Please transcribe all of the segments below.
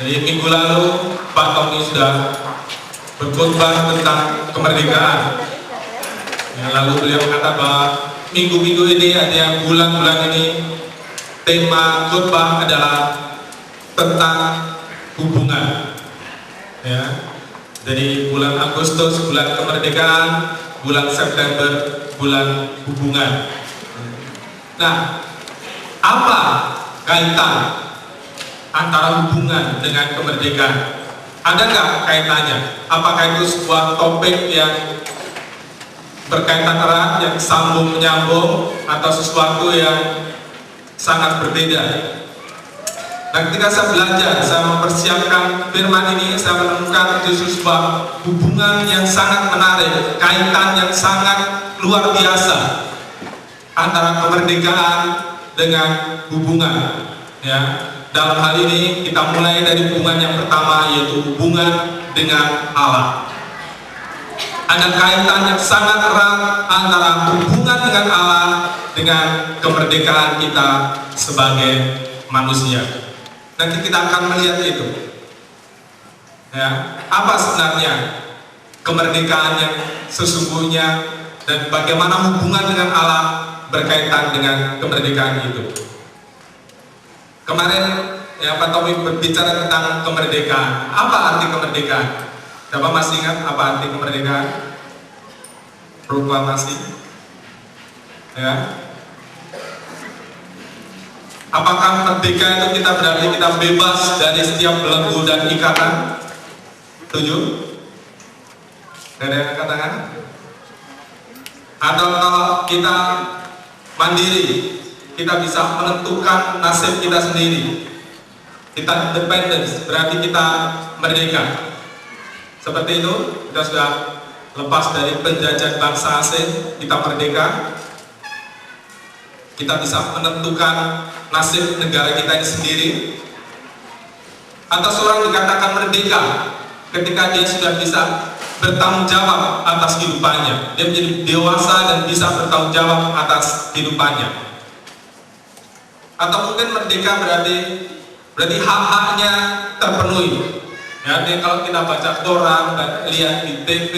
Jadi minggu lalu Pak Tommy sudah berkhotbah tentang kemerdekaan. Ya, lalu beliau kata bahwa minggu-minggu ini ada bulan-bulan ini tema khotbah adalah tentang hubungan. Ya. Jadi bulan Agustus bulan kemerdekaan, bulan September bulan hubungan. Nah, apa kaitan antara hubungan dengan kemerdekaan? Ada nggak kaitannya? Apakah itu sebuah topik yang berkaitan erat, yang sambung menyambung, atau sesuatu yang sangat berbeda? Dan ketika saya belajar, saya mempersiapkan firman ini, saya menemukan justru sebuah hubungan yang sangat menarik, kaitan yang sangat luar biasa antara kemerdekaan dengan hubungan. Ya, dalam hal ini kita mulai dari hubungan yang pertama, yaitu hubungan dengan Allah. Ada kaitan yang sangat erat antara hubungan dengan Allah dengan kemerdekaan kita sebagai manusia. Nanti kita akan melihat itu. Ya, apa sebenarnya kemerdekaan yang sesungguhnya dan bagaimana hubungan dengan Allah berkaitan dengan kemerdekaan itu. Kemarin ya Pak Tommy berbicara tentang kemerdekaan. Apa arti kemerdekaan? Siapa masih ingat apa arti kemerdekaan? Proklamasi. Ya. Apakah merdeka itu kita berarti kita bebas dari setiap belenggu dan ikatan? Setuju? Ada yang katakan? Atau kalau kita mandiri, kita bisa menentukan nasib kita sendiri. Kita independence, berarti kita merdeka. Seperti itu, kita sudah lepas dari penjajahan bangsa asing, kita merdeka. Kita bisa menentukan nasib negara kita ini sendiri. Atau seorang dikatakan merdeka ketika dia sudah bisa bertanggung jawab atas kehidupannya. Dia menjadi dewasa dan bisa bertanggung jawab atas kehidupannya. Atau mungkin merdeka berarti hak-haknya terpenuhi. Ya, jadi kalau kita baca koran, lihat di TV,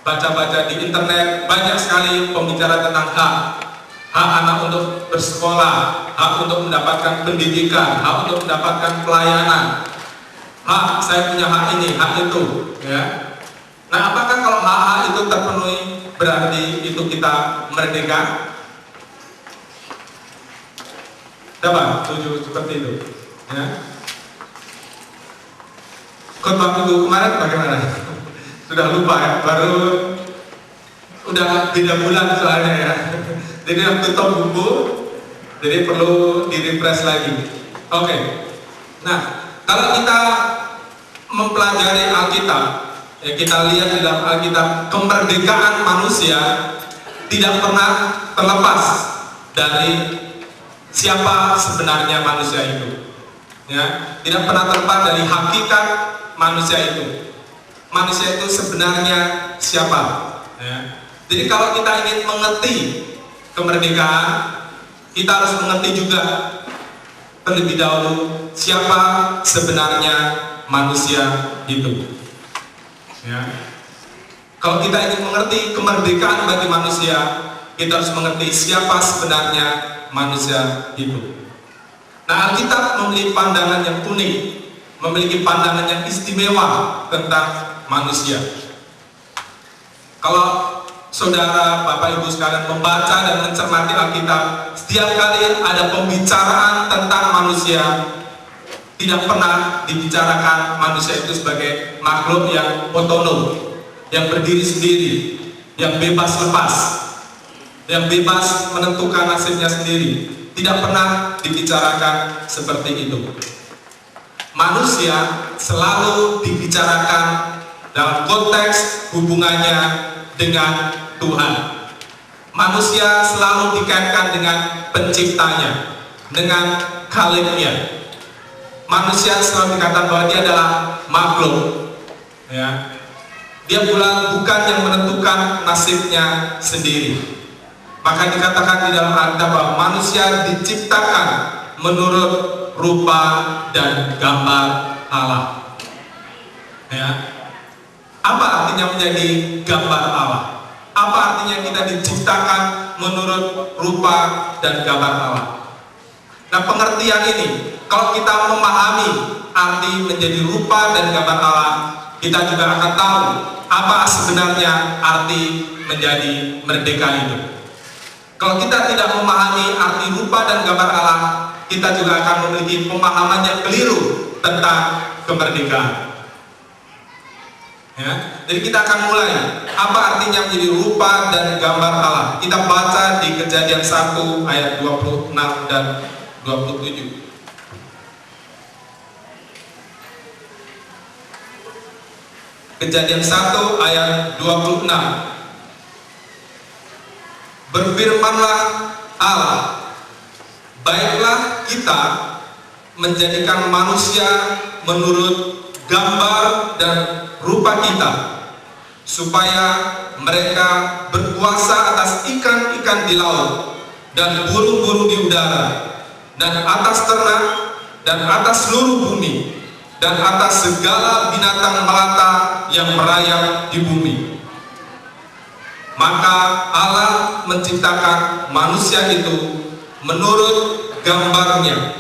baca-baca di internet, banyak sekali pembicara tentang hak. Hak anak untuk bersekolah, hak untuk mendapatkan pendidikan, hak untuk mendapatkan pelayanan. Hak, saya punya hak ini, hak itu. Ya. Nah, apakah kalau hak-hak itu terpenuhi berarti itu kita merdeka? Dapat setuju seperti itu. Ya. Khotbah minggu kemarin bagaimana? Sudah lupa ya, baru udah beda bulan soalnya ya. Jadi aku tutup buku, jadi perlu di-refresh lagi. Oke. Nah, kalau kita mempelajari Alkitab, ya kita lihat di dalam Alkitab, kemerdekaan manusia tidak pernah terlepas dari siapa sebenarnya manusia itu. Ya, tidak pernah terlepas dari hakikat manusia itu. Manusia itu sebenarnya siapa? Ya. Jadi kalau kita ingin mengerti kemerdekaan, kita harus mengerti juga terlebih dahulu siapa sebenarnya manusia itu. Ya. Kalau kita ingin mengerti kemerdekaan bagi manusia, kita harus mengerti siapa sebenarnya manusia itu. Nah, Alkitab memiliki pandangan yang unik, memiliki pandangan yang istimewa tentang manusia. Kalau saudara, Bapak Ibu sekalian membaca dan mencermati Alkitab, setiap kali ada pembicaraan tentang manusia, tidak pernah dibicarakan manusia itu sebagai makhluk yang otonom, yang berdiri sendiri, yang bebas lepas, yang bebas menentukan nasibnya sendiri. Tidak pernah dibicarakan seperti itu. Manusia selalu dibicarakan dalam konteks hubungannya dengan Tuhan. Manusia selalu dikaitkan dengan penciptanya, dengan Khalifnya. Manusia selalu dikatakan bahwa dia adalah makhluk. Ya. Dia bukan yang menentukan nasibnya sendiri. Maka dikatakan di dalam Alkitab bahwa manusia diciptakan menurut rupa dan gambar Allah. Ya. Apa artinya menjadi gambar Allah? Apa artinya kita diciptakan menurut rupa dan gambar Allah? Nah, pengertian ini, kalau kita memahami arti menjadi rupa dan gambar Allah, kita juga akan tahu apa sebenarnya arti menjadi merdeka itu. Kalau kita tidak memahami arti rupa dan gambar Allah, kita juga akan memiliki pemahaman yang keliru tentang kemerdekaan. Ya, jadi kita akan mulai apa artinya menjadi rupa dan gambar Allah. Kita baca di Kejadian 1 ayat 26 dan 27. Kejadian 1 ayat 26. Berfirmanlah Allah, baiklah kita menjadikan manusia menurut gambar dan rupa kita, supaya mereka berkuasa atas ikan-ikan di laut dan burung-burung di udara, dan atas ternak, dan atas seluruh bumi, dan atas segala binatang melata yang merayap di bumi. Maka Allah menciptakan manusia itu menurut gambarnya.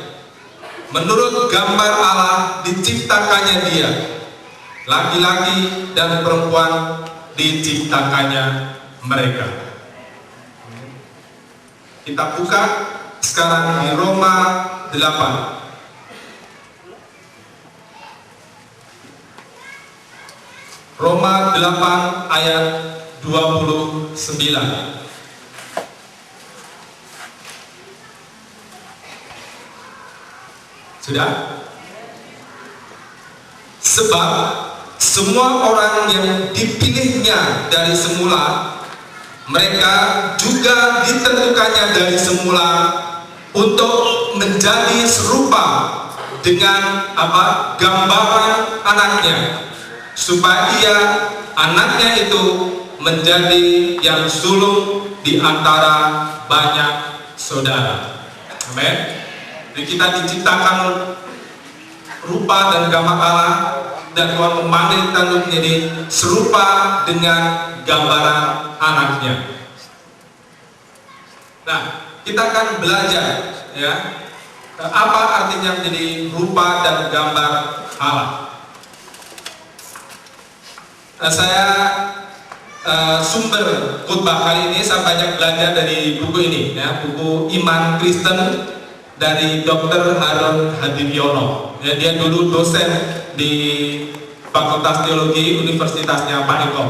Menurut gambar Allah diciptakannya dia. Laki-laki dan perempuan diciptakannya mereka. Kita buka sekarang di Roma 8. Roma 8 ayat 29. Sudah? Sebab semua orang yang dipilihnya dari semula, mereka juga ditentukannya dari semula untuk menjadi serupa dengan apa? Gambaran anaknya, supaya anaknya itu menjadi yang sulung di antara banyak saudara. Amin. Jadi kita diciptakan rupa dan gambar Allah, dan Tuhan memanggil kita untuk menjadi serupa dengan gambaran anaknya. Nah, kita akan belajar ya, apa artinya menjadi rupa dan gambar Allah. Saya sumber khotbah kali ini saya banyak belajar dari buku ini ya, buku Iman Kristen dari Dr. Harun Hadimyono. Ya, dia dulu dosen di Fakultas Teologi Universitasnya Pak Eko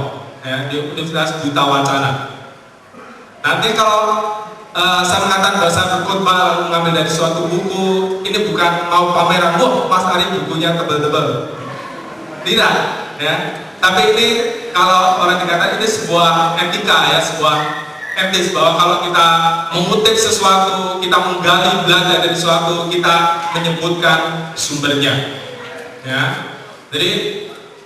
ya, di Universitas Buta Wacana. Nanti kalau saya mengatakan bahwa saya berkhotbah lalu mengambil dari suatu buku, ini bukan mau pameran, wah Mas Ari bukunya tebel-tebel. Tidak ya. Tapi ini kalau orang dikatakan ini sebuah etika ya, sebuah etis, bahwa kalau kita mengutip sesuatu, kita menggali belajar dari sesuatu, kita menyebutkan sumbernya. Ya, jadi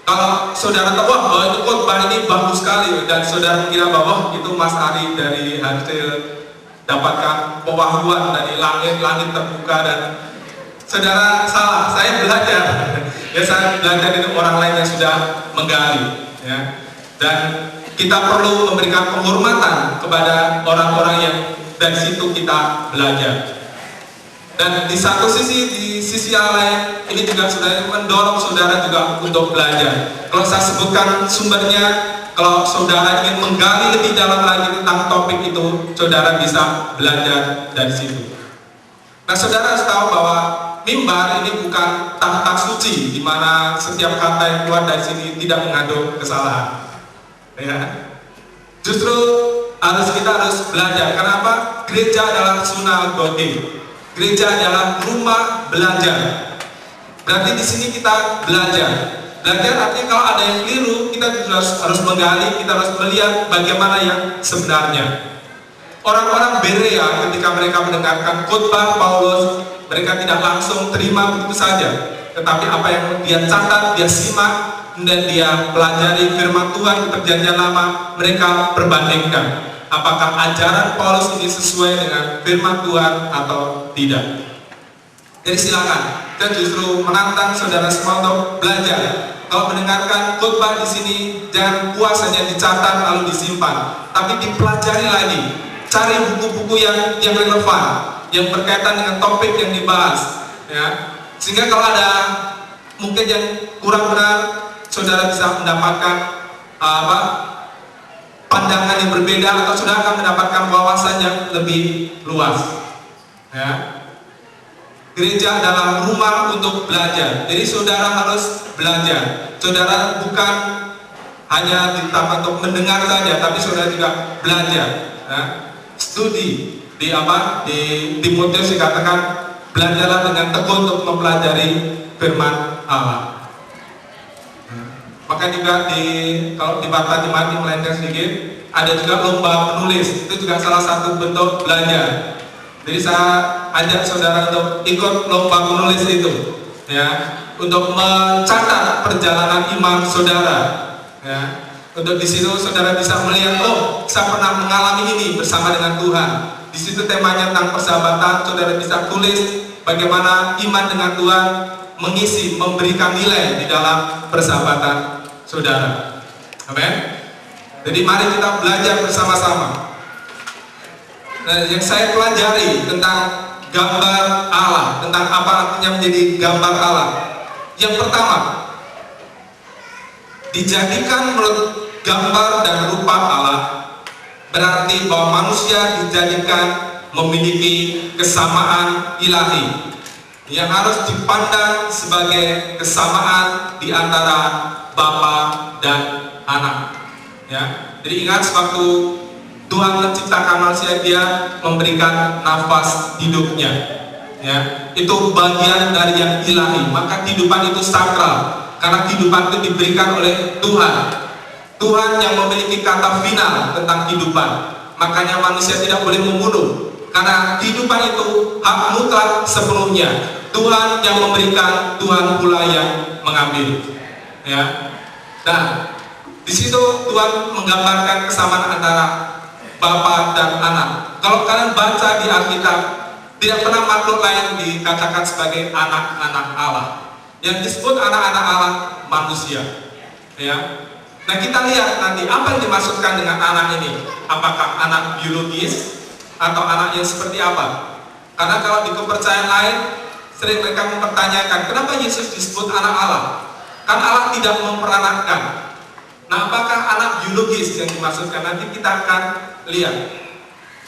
kalau saudara tahu bahwa itu khotbah ini bagus sekali dan saudara kira bahwa itu Mas Ari dari hasil dapatkan pewahyuan dari langit terbuka, dan saudara salah. Saya belajar. Ya, saya belajar dari orang lain yang sudah menggali ya. Dan kita perlu memberikan penghormatan kepada orang-orang yang dari situ kita belajar. Dan di satu sisi, di sisi yang lain, ini juga sudah mendorong saudara juga untuk belajar. Kalau saya sebutkan sumbernya, kalau saudara ingin menggali lebih dalam lagi tentang topik itu, saudara bisa belajar dari situ. Nah, saudara harus tahu bahwa mimbar ini bukan tahta suci di mana setiap kata yang keluar dari sini tidak mengandung kesalahan. Ya. Justru kita harus belajar. Kenapa? Gereja adalah sunagoge. Gereja adalah rumah belajar. Berarti di sini kita belajar. Belajar artinya kalau ada yang keliru, kita harus menggali, kita harus melihat bagaimana yang sebenarnya. Orang-orang Berea ketika mereka mendengarkan khotbah Paulus, mereka tidak langsung terima begitu saja, tetapi apa yang dia catat, dia simak, dan dia pelajari firman Tuhan di Perjanjian Lama, mereka perbandingkan apakah ajaran Paulus ini sesuai dengan firman Tuhan atau tidak. Jadi silakan, kita justru menantang saudara semua untuk belajar. Kalau mendengarkan khotbah di sini, jangan puas hanya dicatat lalu disimpan, tapi dipelajari lagi. Cari buku-buku yang relevan, yang berkaitan dengan topik yang dibahas, ya. Sehingga kalau ada mungkin yang kurang benar, saudara bisa mendapatkan pandangan yang berbeda, atau saudara akan mendapatkan wawasan yang lebih luas, ya. Gereja adalah rumah untuk belajar. Jadi saudara harus belajar. Saudara bukan hanya ditambah untuk mendengar saja, tapi saudara juga belajar. Ya. Studi di Timotius dikatakan belajarlah dengan tekun untuk mempelajari firman Allah. Maka juga kalau di Bapak Jemaat melenceng sedikit, ada juga lomba menulis. Itu juga salah satu bentuk belajar. Jadi saya ajak saudara untuk ikut lomba menulis itu, ya, untuk mencatat perjalanan iman saudara, ya. Untuk di situ saudara bisa melihat, oh, saya pernah mengalami ini bersama dengan Tuhan. Di situ temanya tentang persahabatan, saudara bisa tulis bagaimana iman dengan Tuhan mengisi, memberikan nilai di dalam persahabatan saudara. Amin. Jadi mari kita belajar bersama-sama. Nah, yang saya pelajari tentang gambar Allah, tentang apa artinya menjadi gambar Allah. Yang pertama, dijadikan menurut gambar dan rupa Allah berarti bahwa manusia dijadikan memiliki kesamaan ilahi yang harus dipandang sebagai kesamaan di antara Bapa dan Anak. Ya, jadi ingat waktu Tuhan menciptakan manusia, Dia memberikan nafas hidupnya, ya. Itu bagian dari yang ilahi. Maka kehidupan itu sakral, karena kehidupan itu diberikan oleh Tuhan. Tuhan yang memiliki kata final tentang kehidupan. Makanya manusia tidak boleh membunuh, karena kehidupan itu hak mutlak sepenuhnya. Tuhan yang memberikan, Tuhan pula yang mengambil, ya. Nah, di situ Tuhan menggambarkan kesamaan antara Bapa dan Anak. Kalau kalian baca di Alkitab, tidak pernah makhluk lain dikatakan sebagai anak-anak Allah. Yang disebut anak-anak Allah manusia, ya. Nah, kita lihat nanti apa yang dimaksudkan dengan anak ini. Apakah anak biologis atau anak yang seperti apa? Karena kalau di kepercayaan lain, sering mereka mempertanyakan, kenapa Yesus disebut anak Allah? Kan Allah tidak memperanakkan. Nah, apakah anak biologis yang dimaksudkan? Nanti kita akan lihat.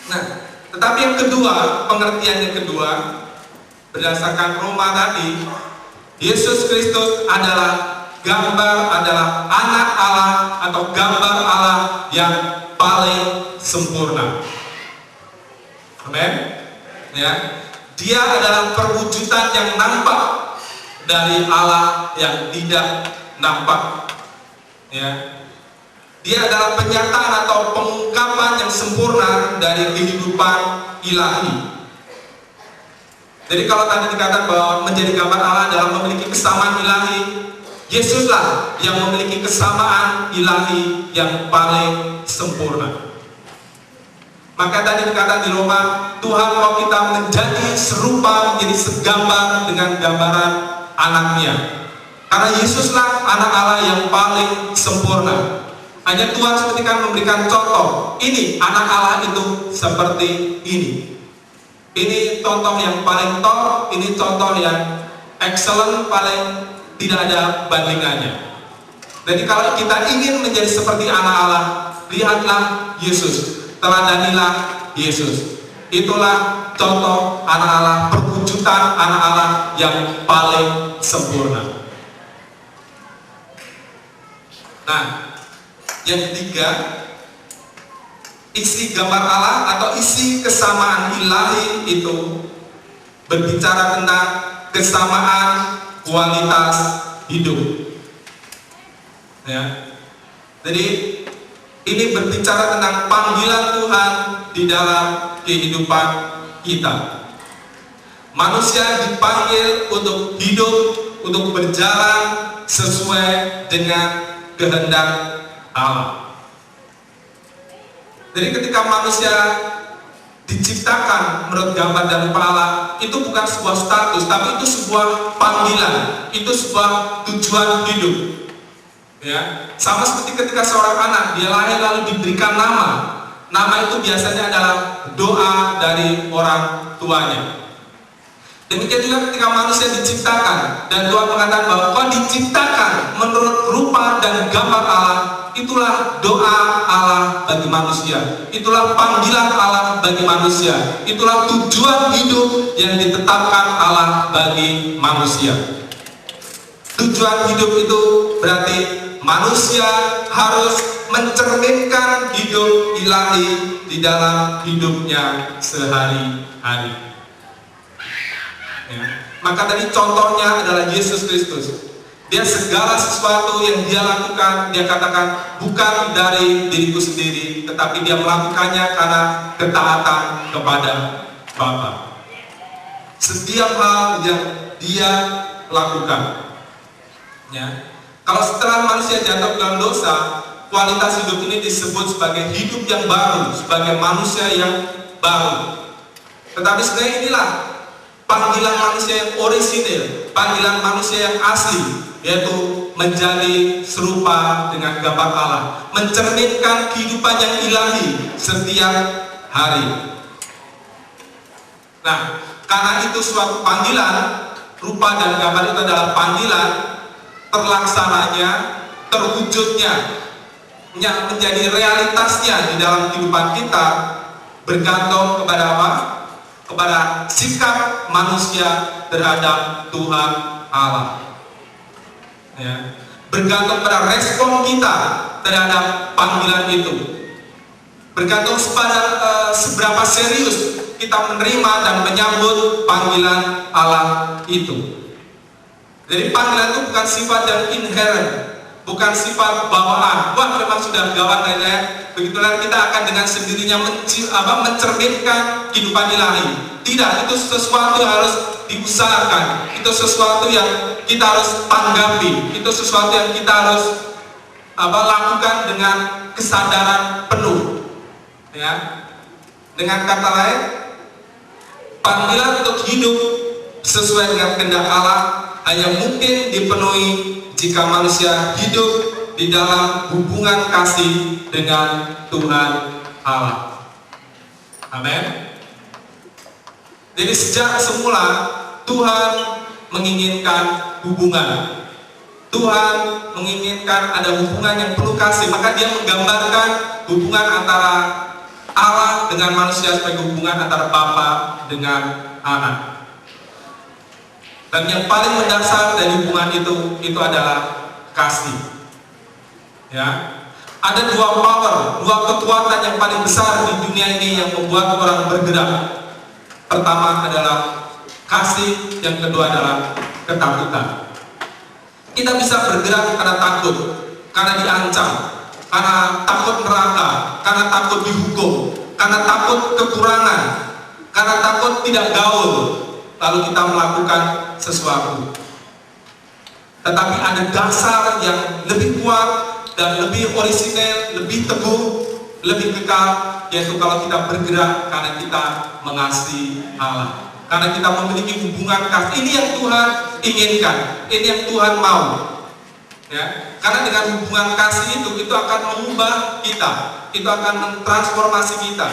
Nah, tetapi yang kedua, pengertian yang kedua, berdasarkan Roma tadi, Yesus Kristus adalah adalah anak Allah atau gambar Allah yang paling sempurna. Amin. Ya, Dia adalah perwujudan yang nampak dari Allah yang tidak nampak. Ya. Dia adalah penyataan atau pengungkapan yang sempurna dari kehidupan ilahi. Jadi kalau tadi dikatakan bahwa menjadi gambar Allah adalah memiliki kesamaan ilahi, Yesuslah yang memiliki kesamaan ilahi yang paling sempurna. Maka tadi dikatakan di Roma, Tuhan mau kita menjadi serupa, menjadi segambar dengan gambaran anaknya. Karena Yesuslah anak Allah yang paling sempurna. Hanya Tuhan seperti kan memberikan contoh. Ini anak Allah itu seperti ini. Ini contoh yang paling top, ini contoh yang excellent, paling tidak ada bandingannya. Jadi kalau kita ingin menjadi seperti anak Allah, lihatlah Yesus, teladanilah Yesus. Itulah contoh anak Allah, perwujudan anak Allah yang paling sempurna. Nah, yang ketiga, isi gambar Allah atau isi kesamaan ilahi itu berbicara tentang kesamaan kualitas hidup. Ya. Jadi ini berbicara tentang panggilan Tuhan di dalam kehidupan kita. Manusia dipanggil untuk hidup, untuk berjalan sesuai dengan kehendak Allah. Jadi ketika manusia diciptakan menurut gambar dan rupa Allah itu bukan sebuah status, tapi itu sebuah panggilan, itu sebuah tujuan hidup. Ya, sama seperti ketika seorang anak dia lahir lalu diberikan nama. Nama itu biasanya adalah doa dari orang tuanya. Demikian juga ketika manusia diciptakan dan Tuhan mengatakan bahwa kau diciptakan menurut rupa dan gambar Allah, itulah doa Allah bagi manusia, itulah panggilan Allah bagi manusia, itulah tujuan hidup yang ditetapkan Allah bagi manusia. Tujuan hidup itu berarti manusia harus mencerminkan hidup ilahi di dalam hidupnya sehari-hari. Ya. Maka tadi contohnya adalah Yesus Kristus. Dia segala sesuatu yang dia lakukan, dia katakan bukan dari diriku sendiri, tetapi dia melakukannya karena ketaatan kepada Bapa. Setiap hal yang dia lakukan. Ya. Kalau setelah manusia jatuh dalam dosa, kualitas hidup ini disebut sebagai hidup yang baru, sebagai manusia yang baru. Tetapi sebenarnya inilah panggilan manusia yang orisinil, panggilan manusia yang asli, yaitu menjadi serupa dengan gambar Allah, mencerminkan kehidupan yang ilahi setiap hari. Nah, karena itu suatu panggilan, rupa dan gambar itu adalah panggilan, terlaksananya, terwujudnya, yang menjadi realitasnya di dalam kehidupan kita bergantung kepada apa? Kepada sikap manusia terhadap Tuhan Allah. Ya. Bergantung pada respon kita terhadap panggilan itu. Bergantung pada seberapa serius kita menerima dan menyambut panggilan Allah itu. Jadi panggilan itu bukan sifat yang inherent, bukan sifat bawaan. Wah, memang sudah gawat ya. Begitulah kita akan dengan sendirinya mencerminkan kehidupan ilahi. Tidak, itu sesuatu yang harus diusahakan. Itu sesuatu yang kita harus tanggapi. Itu sesuatu yang kita harus lakukan dengan kesadaran penuh. Ya. Dengan kata lain, panggilan untuk hidup sesuai dengan kehendak Allah hanya mungkin dipenuhi jika manusia hidup di dalam hubungan kasih dengan Tuhan Allah. Amin. Jadi sejak semula Tuhan menginginkan hubungan. Tuhan menginginkan ada hubungan yang penuh kasih. Maka dia menggambarkan hubungan antara Allah dengan manusia sebagai hubungan antara Bapa dengan Anak. Dan yang paling mendasar dari hubungan itu adalah kasih. Ya, ada dua power, dua kekuatan yang paling besar di dunia ini yang membuat orang bergerak. Pertama adalah kasih, yang kedua adalah ketakutan. Kita bisa bergerak karena takut, karena diancam, karena takut neraka, karena takut dihukum, karena takut kekurangan, karena takut tidak gaul, lalu kita melakukan sesuatu. Tetapi ada dasar yang lebih kuat dan lebih orisinil, lebih teguh, lebih kekal, yaitu kalau kita bergerak karena kita mengasihi Allah, karena kita memiliki hubungan kasih. Ini yang Tuhan inginkan, ini yang Tuhan mau. Ya, karena dengan hubungan kasih itu akan mengubah kita, itu akan mentransformasi kita.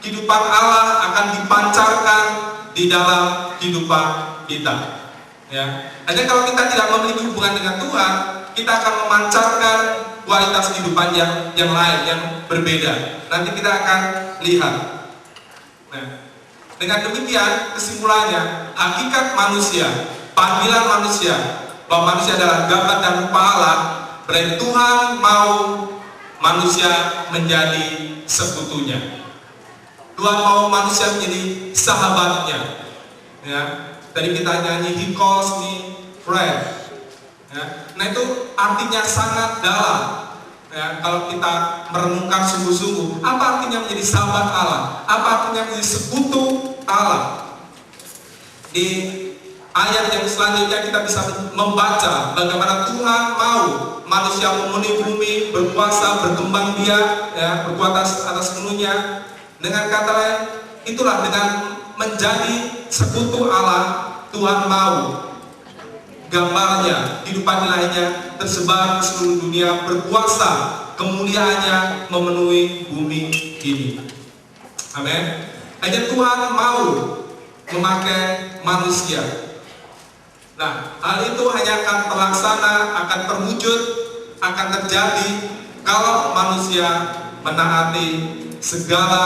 Kehidupan Allah akan dipancarkan di dalam kehidupan kita. Ya, hanya kalau kita tidak memiliki hubungan dengan Tuhan, kita akan memancarkan kualitas kehidupan yang lain, yang berbeda. Nanti kita akan lihat. Nah, dengan demikian kesimpulannya, hakikat manusia, panggilan manusia, bahwa manusia adalah gambar dan rupa Allah, berarti Tuhan mau manusia menjadi sekutunya. Tuhan mau manusia menjadi sahabatnya. Ya, tadi kita nyanyi He calls me friend. Ya, nah itu artinya sangat dalam. Ya, kalau kita merenungkan sungguh-sungguh, apa artinya menjadi sahabat Allah? Apa artinya menjadi sekutu Allah? Di ayat yang selanjutnya kita bisa membaca bagaimana Tuhan mau manusia memenuhi bumi, berkuasa, berkembang biak, ya, berkuasa atas sepenuhnya. Dengan kata lain, itulah dengan menjadi sekutu Allah, Tuhan mau gambarnya, kehidupan ilahnya tersebar di seluruh dunia, berkuasa, kemuliaannya memenuhi bumi ini. Amin. Hanya Tuhan mau memakai manusia. Nah, hal itu hanya akan terlaksana, akan terwujud, akan terjadi kalau manusia menaati segala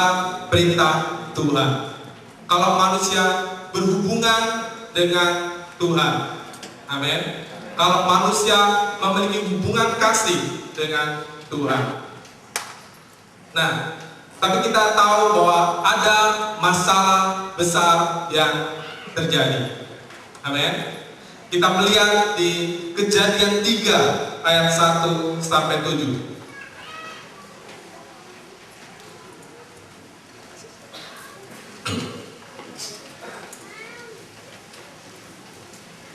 perintah Tuhan. Kalau manusia berhubungan dengan Tuhan. Amin. Kalau manusia memiliki hubungan kasih dengan Tuhan. Nah, tapi kita tahu bahwa ada masalah besar yang terjadi. Amin. Kita melihat di Kejadian 3 ayat 1 sampai 7.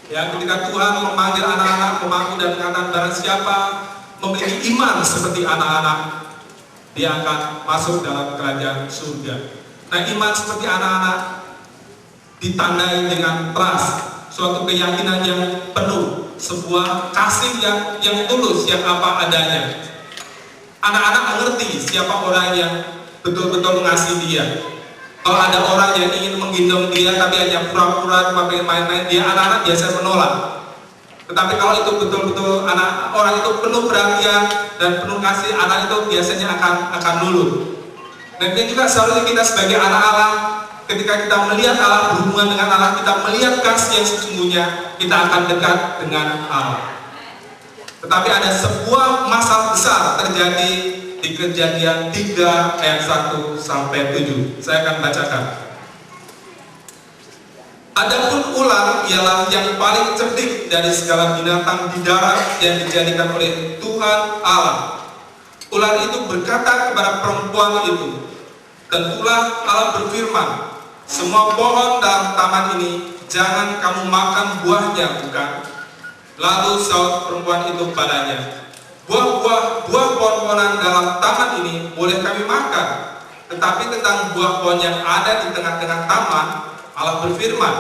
Ya, ketika Tuhan memanggil anak-anak, pemangku dan mengatakan barang siapa memiliki iman seperti anak-anak, dia akan masuk dalam kerajaan surga. Nah, iman seperti anak-anak ditandai dengan trust, suatu keyakinan yang penuh, sebuah kasih yang tulus, yang apa adanya. Anak-anak mengerti siapa orang yang betul-betul mengasihi dia. Kalau ada orang yang ingin menggendong dia tapi hanya pura-pura cuma pengen main-main, dia anak-anak biasa menolak. Tetapi kalau itu betul-betul orang itu penuh perhatian dan penuh kasih, anak itu biasanya akan nurut. Dan ini juga seharusnya kita sebagai anak Allah, ketika kita melihat Allah, berhubungan dengan Allah, kita melihat kasih yang sesungguhnya, kita akan dekat dengan Allah. Tetapi ada sebuah masalah besar terjadi di Kejadian 3 ayat 1 sampai 7. Saya akan bacakan. Adapun ular ialah yang paling cerdik dari segala binatang di darat yang dijadikan oleh Tuhan Allah. Ular itu berkata kepada perempuan itu, tentulah Allah berfirman, semua pohon dalam taman ini jangan kamu makan buahnya, bukan? Lalu saut perempuan itu padanya, buah pohon-pohonan dalam taman ini boleh kami makan, tetapi tentang buah pohon yang ada di tengah-tengah taman, Allah berfirman,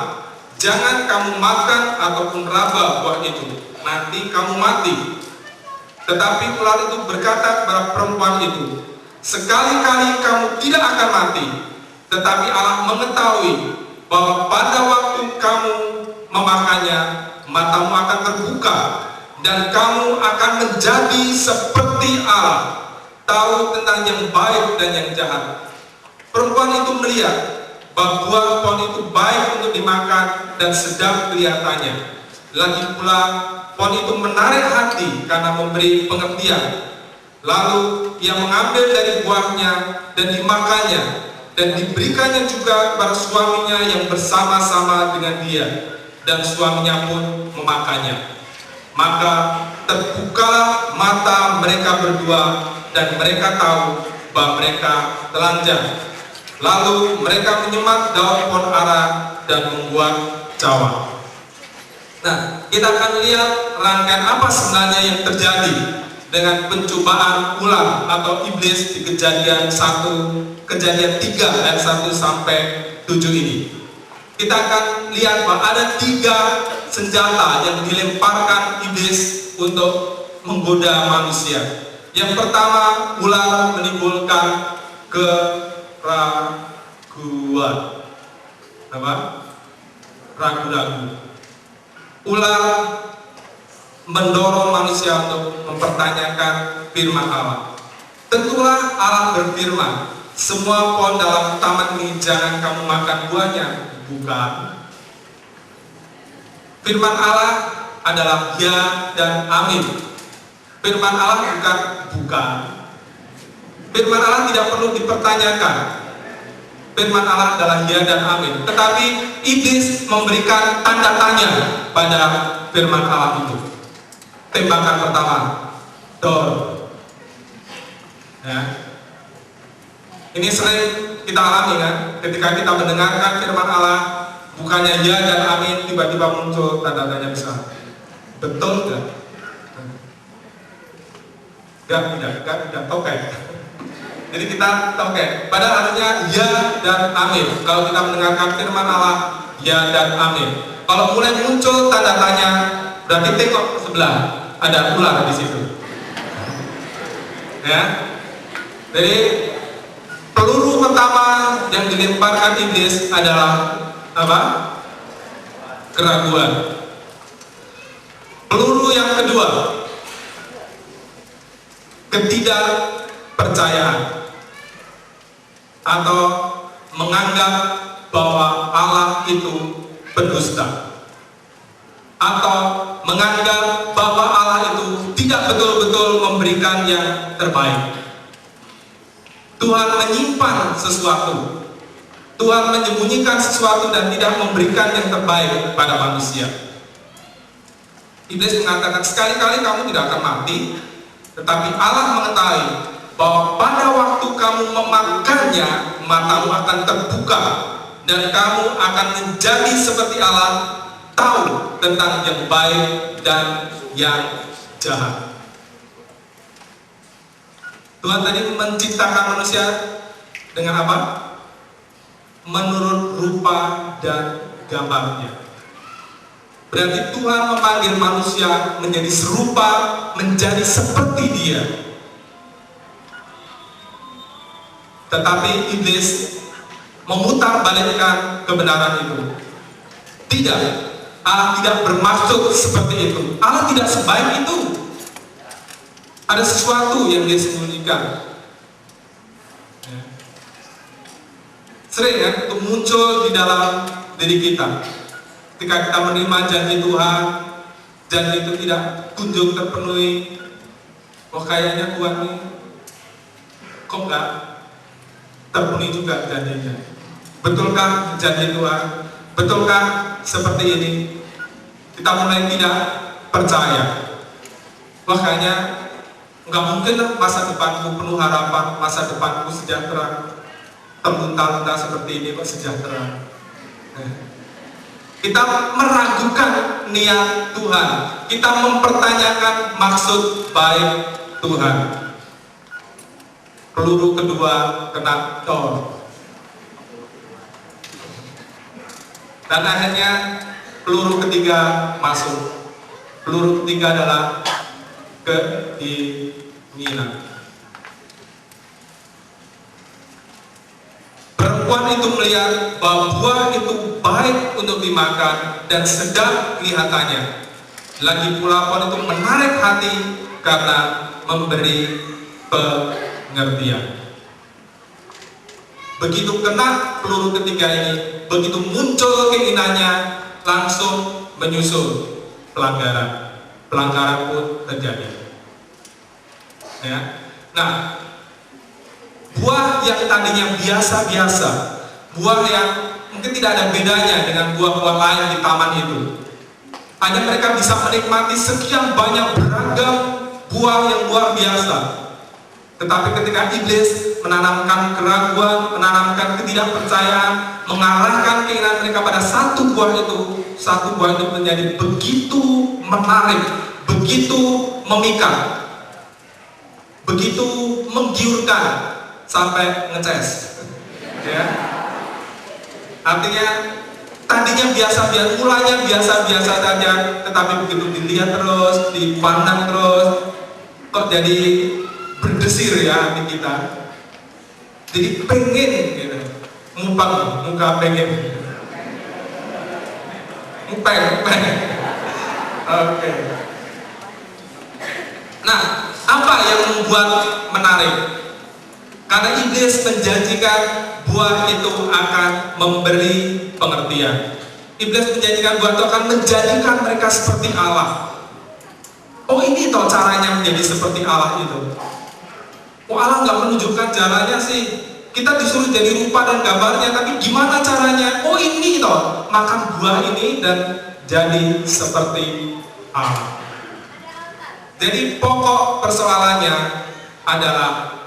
jangan kamu makan ataupun raba buah itu, nanti kamu mati. Tetapi ular itu berkata kepada perempuan itu, sekali-kali kamu tidak akan mati, tetapi Allah mengetahui bahwa pada waktu kamu memakannya, matamu akan terbuka, dan kamu akan menjadi seperti Allah, tahu tentang yang baik dan yang jahat. Perempuan itu melihat bahwa buah pohon itu baik untuk dimakan dan sedap kelihatannya. Lagi pula pohon itu menarik hati karena memberi pengertian. Lalu ia mengambil dari buahnya dan dimakannya, dan diberikannya juga kepada suaminya yang bersama-sama dengan dia, dan suaminya pun memakannya. Maka terbukalah mata mereka berdua, dan mereka tahu bahwa mereka telanjang. Lalu mereka menyemat daun pohon ara dan membuat cawan. Nah, kita akan lihat rangkaian apa sebenarnya yang terjadi dengan pencobaan ular atau iblis di Kejadian 3 ayat 1 sampai 7 ini. Kita akan lihat bahwa ada 3 senjata yang dilemparkan iblis untuk menggoda manusia. Yang pertama, ular menimbulkan keraguan. Apa? Ragu-ragu. Ular mendorong manusia untuk mempertanyakan firman Allah. Tentulah Allah berfirman, semua pohon dalam taman ini jangan kamu makan buahnya, bukan? Firman Allah adalah ya dan amin. Firman Allah bukan. Firman Allah tidak perlu dipertanyakan. Firman Allah adalah ya dan amin. Tetapi iblis memberikan tanda tanya pada firman Allah itu. Tembakan pertama, dor. Ya. Ini sering kita alami kan, ketika kita mendengarkan firman Allah, bukannya ya dan amin, tiba-tiba muncul tanda tanya besar. Betul nggak? Tidak, oke. Jadi kita oke, pada artinya ya dan amin. Kalau kita mendengarkan firman Allah, ya dan amin. Kalau mulai muncul tanda tanya, berarti tengok ke sebelah, ada ular di situ. Ya. Jadi peluru pertama yang dilemparkan iblis adalah apa? Keraguan. Peluru yang kedua, ketidakpercayaan atau menganggap bahwa Allah itu berdusta, atau menganggap bahwa Allah itu tidak betul-betul memberikan yang terbaik. Tuhan menyimpan sesuatu, Tuhan menyembunyikan sesuatu dan tidak memberikan yang terbaik pada manusia. Iblis mengatakan, sekali-kali kamu tidak akan mati, tetapi Allah mengetahui bahwa pada waktu kamu memakannya, matamu akan terbuka dan kamu akan menjadi seperti Allah, tahu tentang yang baik dan yang jahat. Tuhan tadi menciptakan manusia dengan apa? Menurut rupa dan gambarnya. Berarti Tuhan memanggil manusia menjadi serupa, menjadi seperti Dia. Tetapi iblis memutarbalikkan kebenaran itu. Tidak, Allah tidak bermaksud seperti itu. Allah tidak sebaik itu. Ada sesuatu yang Dia sembunyikan. Sering kan itu muncul di dalam diri kita. Ketika kita menerima janji Tuhan, janji itu tidak kunjung terpenuhi. Oh kayaknya Tuhan ini kok enggak terpenuhi juga janjinya. Betulkah janji Tuhan? Betulkah seperti ini? Kita mulai tidak percaya. Wah kayaknya enggak mungkin lah masa depanku penuh harapan, masa depanku sejahtera. Terlunta-lunta seperti ini kok sejahtera. Kita meragukan niat Tuhan, kita mempertanyakan maksud baik Tuhan. Peluru kedua kena Thor, dan akhirnya peluru ketiga masuk. Peluru ketiga adalah keinginan. Perempuan itu melihat bahwa buah itu baik untuk dimakan dan sedap kelihatannya. Lagi pula pohon itu menarik hati karena memberi pengertian. Begitu kena peluru ketiga ini, begitu muncul keinginannya, langsung menyusul pelanggaran. Pelanggaran pun terjadi. Ya. Nah, buah yang tadinya biasa-biasa, buah yang mungkin tidak ada bedanya dengan buah-buah lain di taman itu. Hanya mereka bisa menikmati sekian banyak beragam buah yang luar biasa. Tetapi ketika iblis menanamkan keraguan, menanamkan ketidakpercayaan, mengarahkan keinginan mereka pada satu buah itu menjadi begitu menarik, begitu memikat, begitu menggiurkan, sampai ngeces, ya. Artinya tadinya biasa-biasa, mulanya biasa-biasa saja, tetapi begitu dilihat terus, dipandang terus, kok jadi berdesir ya hati kita. Jadi pengen, gitu, muka pengen, Oke. Nah, apa yang membuat menarik? Karena iblis menjanjikan buah itu akan memberi pengertian. Iblis menjanjikan buah itu akan menjadikan mereka seperti Allah. Oh ini toh caranya menjadi seperti Allah itu. Oh Allah nggak menunjukkan caranya sih. Kita disuruh jadi rupa dan gambarnya, tapi gimana caranya? Oh ini toh, makan buah ini dan jadi seperti Allah. Jadi pokok persoalannya adalah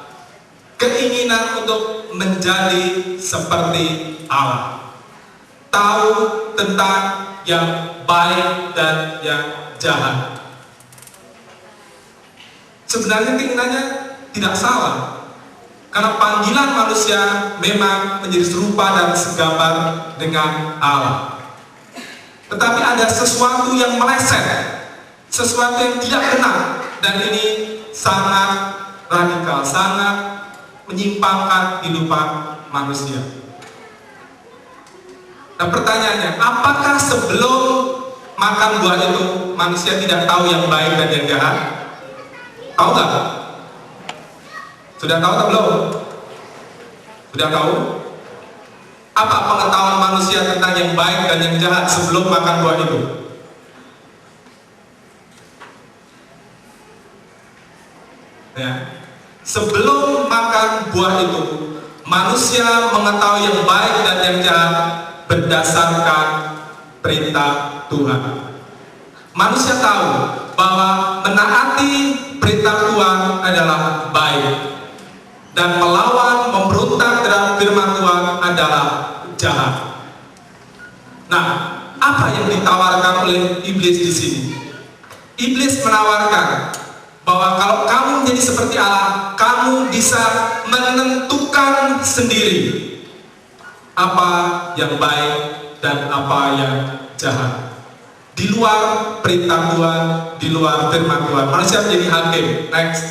keinginan untuk menjadi seperti Allah, tahu tentang yang baik dan yang jahat. Sebenarnya keinginannya tidak salah, Karena panggilan manusia memang menjadi serupa dan segambar dengan Allah. Tetapi ada sesuatu yang meleset, sesuatu yang tidak benar, dan ini sangat radikal, sangat menyimpangkan kehidupan manusia. Dan pertanyaannya, apakah sebelum makan buah itu manusia tidak tahu yang baik dan yang jahat? Tahu nggak? Sudah tahu atau belum? Sudah tahu? Apa pengetahuan manusia tentang yang baik dan yang jahat sebelum makan buah itu? Ya. Sebelum makan buah itu, manusia mengetahui yang baik dan yang jahat berdasarkan perintah Tuhan. Manusia tahu bahwa menaati perintah Tuhan adalah baik, dan melawan, memberontak terhadap firman Tuhan adalah jahat. Nah, apa yang ditawarkan oleh iblis di sini? Iblis menawarkan bahwa kalau kamu menjadi seperti Allah, kamu bisa menentukan sendiri apa yang baik dan apa yang jahat. Di luar perintah Tuhan, di luar firman Tuhan, manusia menjadi hakim. Next.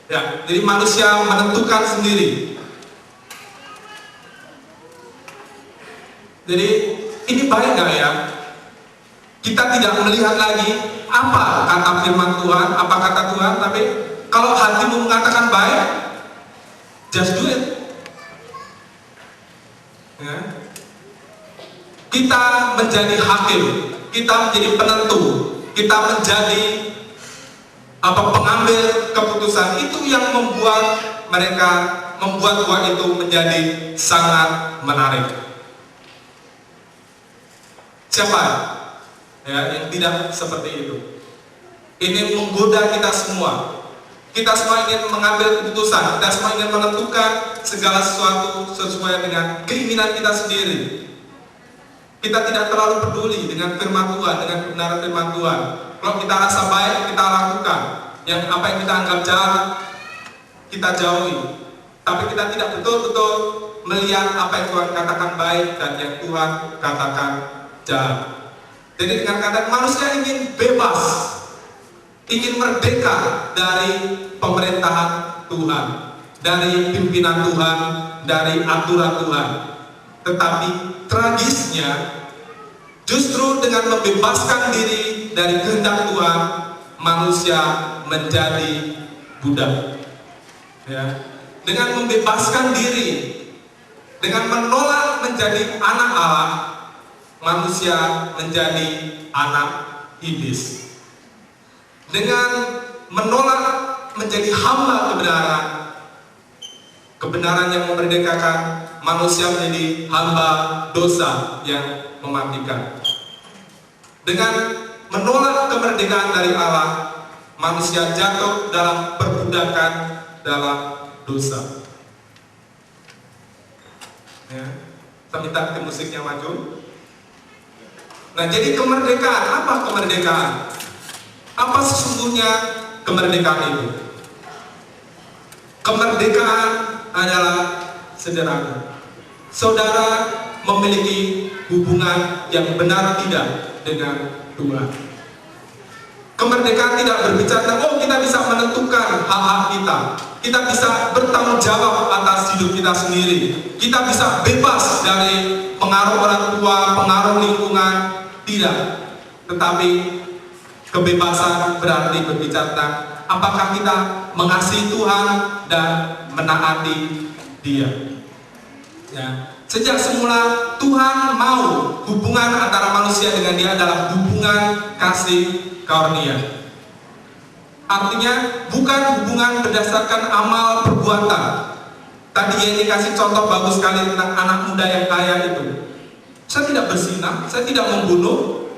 Ya, jadi manusia menentukan sendiri. Jadi ini baik nggak ya? Kita tidak melihat lagi apa kata firman Tuhan, apa kata Tuhan, tapi kalau hatimu mengatakan baik, just do it. Ya. Kita menjadi hakim, kita menjadi penentu, kita menjadi pengambil keputusan. Itu yang membuat buah itu menjadi sangat menarik. Siapa yang tidak seperti itu? Ini menggoda kita semua. Kita semua ingin mengambil keputusan, kita semua ingin menentukan segala sesuatu sesuai dengan keinginan kita sendiri. Kita tidak terlalu peduli dengan firman Tuhan, dengan kebenaran firman Tuhan. Kalau kita rasa baik, kita lakukan. Yang apa yang kita anggap jahat, kita jauhi. Tapi kita tidak betul-betul melihat apa yang Tuhan katakan baik dan yang Tuhan katakan jahat. Jadi dengan kata manusia ingin bebas, ingin merdeka dari pemerintahan Tuhan, dari pimpinan Tuhan, dari aturan Tuhan. Tetapi tragisnya, justru dengan membebaskan diri dari kehendak Tuhan, manusia menjadi budak. Ya. Dengan membebaskan diri, dengan menolak menjadi anak Allah, manusia menjadi anak iblis. Dengan menolak menjadi hamba kebenaran yang memerdekakan, manusia menjadi hamba dosa yang mematikan. Dengan menolak kemerdekaan dari Allah, manusia jatuh dalam perbudakan dalam dosa. Ya, kita minta tim musiknya maju. Nah, jadi kemerdekaan, apa kemerdekaan? Apa sesungguhnya kemerdekaan itu? Kemerdekaan adalah sederhana. Saudara memiliki hubungan yang benar tidak dengan Tuhan. Kemerdekaan tidak berbicara, oh kita bisa menentukan hak-hak kita. Kita bisa bertanggung jawab atas hidup kita sendiri. Kita bisa bebas dari pengaruh orang tua, pengaruh lingkungan. Tidak. Tetapi kebebasan berarti berbicara tentang apakah kita mengasihi Tuhan dan menaati Dia. Ya. Sejak semula Tuhan mau hubungan antara manusia dengan Dia adalah hubungan kasih karunia. Artinya bukan hubungan berdasarkan amal perbuatan. Tadi yang dikasih contoh bagus sekali tentang anak muda yang kaya itu. Saya tidak berzinah, saya tidak membunuh,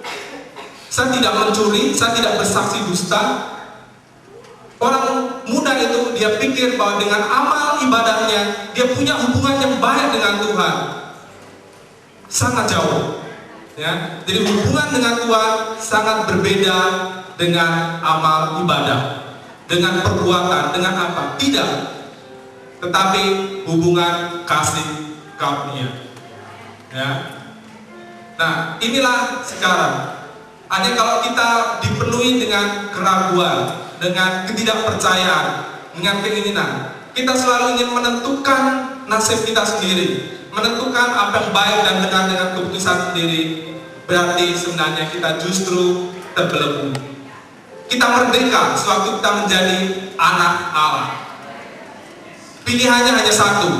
saya tidak mencuri, saya tidak bersaksi dusta. Orang muda itu dia pikir bahwa dengan amal ibadahnya dia punya hubungan yang baik dengan Tuhan. Sangat jauh. Ya, jadi hubungan dengan Tuhan sangat berbeda dengan amal ibadah. dengan perbuatan, dengan apa? Tidak. Tetapi hubungan kasih karunia. Ya. Nah, inilah sekarang. Hanya kalau kita dipenuhi dengan keraguan, dengan ketidakpercayaan, dengan keinginan, kita selalu ingin menentukan nasib kita sendiri, menentukan apa yang baik dan benar dengan keputusan sendiri. Berarti sebenarnya kita justru terbelenggu. Kita merdeka sewaktu kita menjadi anak Allah. Pilihannya hanya satu.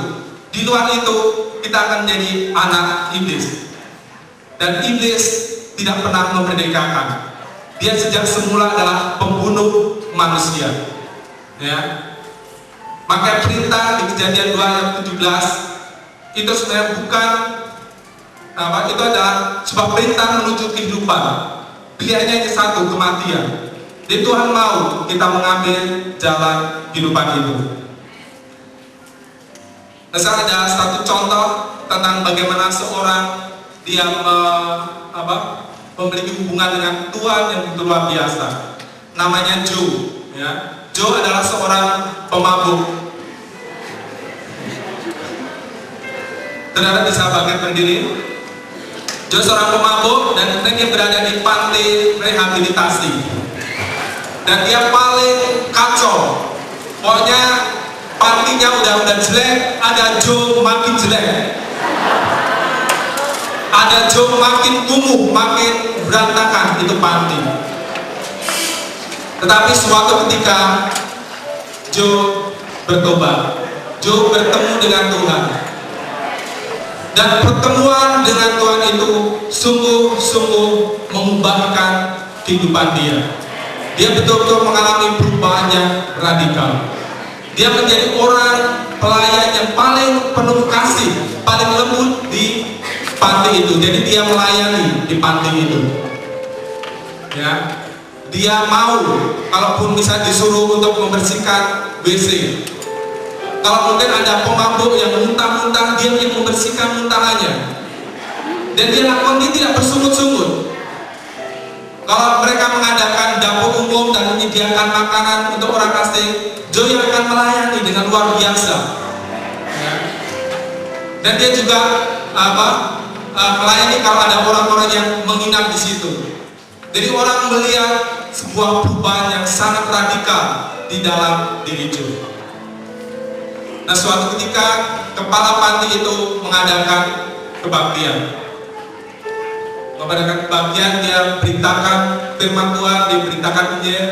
Di luar itu kita akan menjadi anak iblis. Dan iblis tidak pernah memerdekakan. Dia sejak semula adalah pembunuh manusia. Ya. Maka perintah di Kejadian 2 ayat 17 itu sebenarnya bukan apa, itu adalah sebuah perintah menuju kehidupan. Pilihannya hanya satu, kematian. Jadi Tuhan mau kita mengambil jalan kehidupan itu. Misalnya ada satu contoh tentang bagaimana seorang dia memiliki hubungan dengan Tuhan yang begitu luar biasa. Namanya Joe. Ya. Joe adalah seorang pemabuk. Saudara bisa bangkit berdiri. Joe seorang pemabuk dan dia berada di panti rehabilitasi. Dan dia paling kacau. Pokoknya pantinya udah jelek, ada Joe makin jelek. Ada Joe makin kumuh, makin berantakan itu panti. Tetapi suatu ketika Joe bertobat, Joe bertemu dengan Tuhan, dan pertemuan dengan Tuhan itu sungguh-sungguh mengubahkan kehidupan dia. Dia betul-betul mengalami perubahan yang radikal. Dia menjadi orang pelayan yang paling penuh kasih, paling lembut di panti itu. Jadi dia melayani di panti itu. Ya, dia mau, kalaupun bisa disuruh untuk membersihkan WC. Kalau mungkin ada pemabuk yang muntah-muntah, dia yang membersihkan muntahannya. Dan dia lakukan, dia tidak bersungut-sungut. Kalau mereka mengadakan dapur umum dan menyediakan makanan untuk orang asing, Joe yang akan melayani dengan luar biasa. Ya. Dan dia juga melayani kalau ada orang-orang yang menginap di situ. Jadi orang melihat sebuah perubahan yang sangat radikal di dalam diri Joe. Nah, suatu ketika kepala panti itu mengadakan kebaktian. Dia beritakan firman Tuhan, dia beritakan Injil,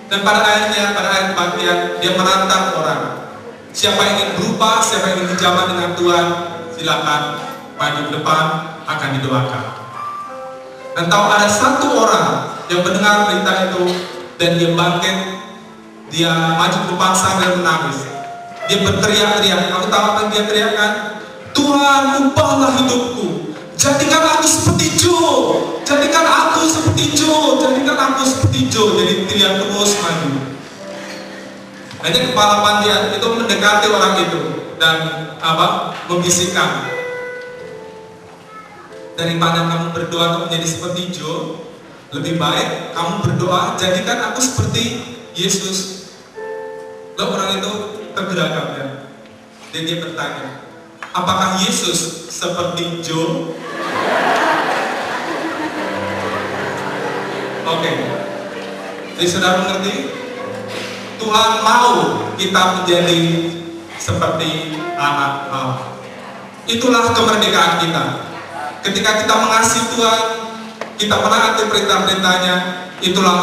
dan pada akhir kebaktian dia menantang orang. Siapa yang ingin berubah, siapa yang ingin dijamah dengan Tuhan, silakan maju ke depan, akan didoakan. Dan tahu ada satu orang yang mendengar berita itu dan dia bangkit, dia maju ke depan sambil menangis. Dia berteriak-teriak. Kamu tahu apa yang dia teriakkan? Tuhan, ubahlah hidupku. Jadikan aku seperti Joe. Jadikan aku seperti Joe. Jadikan aku seperti Joe. Jadi teriak terus maju. Hanya kepala panti itu mendekati orang itu dan membisikkan, daripada kamu berdoa untuk menjadi seperti Joe, lebih baik kamu berdoa jadikan aku seperti Yesus. Lalu orang itu tergerak ya. Dan dia bertanya, apakah Yesus seperti Joe? Oke. Jadi saudara mengerti? Tuhan mau kita menjadi seperti anak Allah. Itulah kemerdekaan kita. Ketika kita mengasihi Tuhan, kita menaati perintah-perintahnya, itulah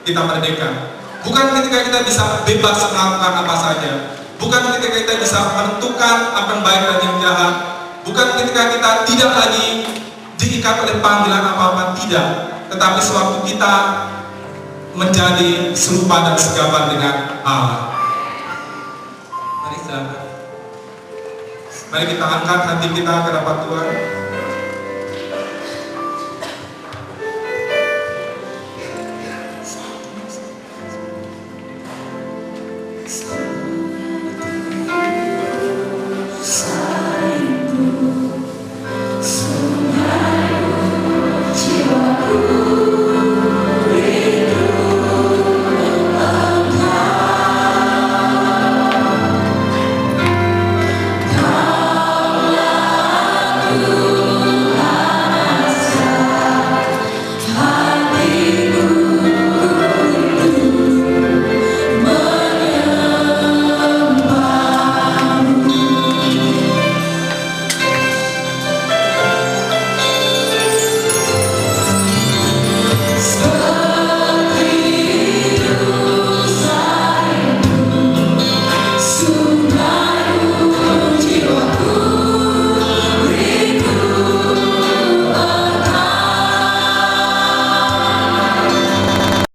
kita merdeka. Bukan ketika kita bisa bebas melakukan apa saja. Bukan ketika kita bisa menentukan apa yang baik dan yang jahat. Bukan ketika kita tidak lagi diikat oleh panggilan apa-apa, tidak. Tetapi sewaktu kita menjadi serupa dan segambar dengan Allah. Mari silakan. Mari kita angkat hati kita ke hadapan Tuhan. Seperti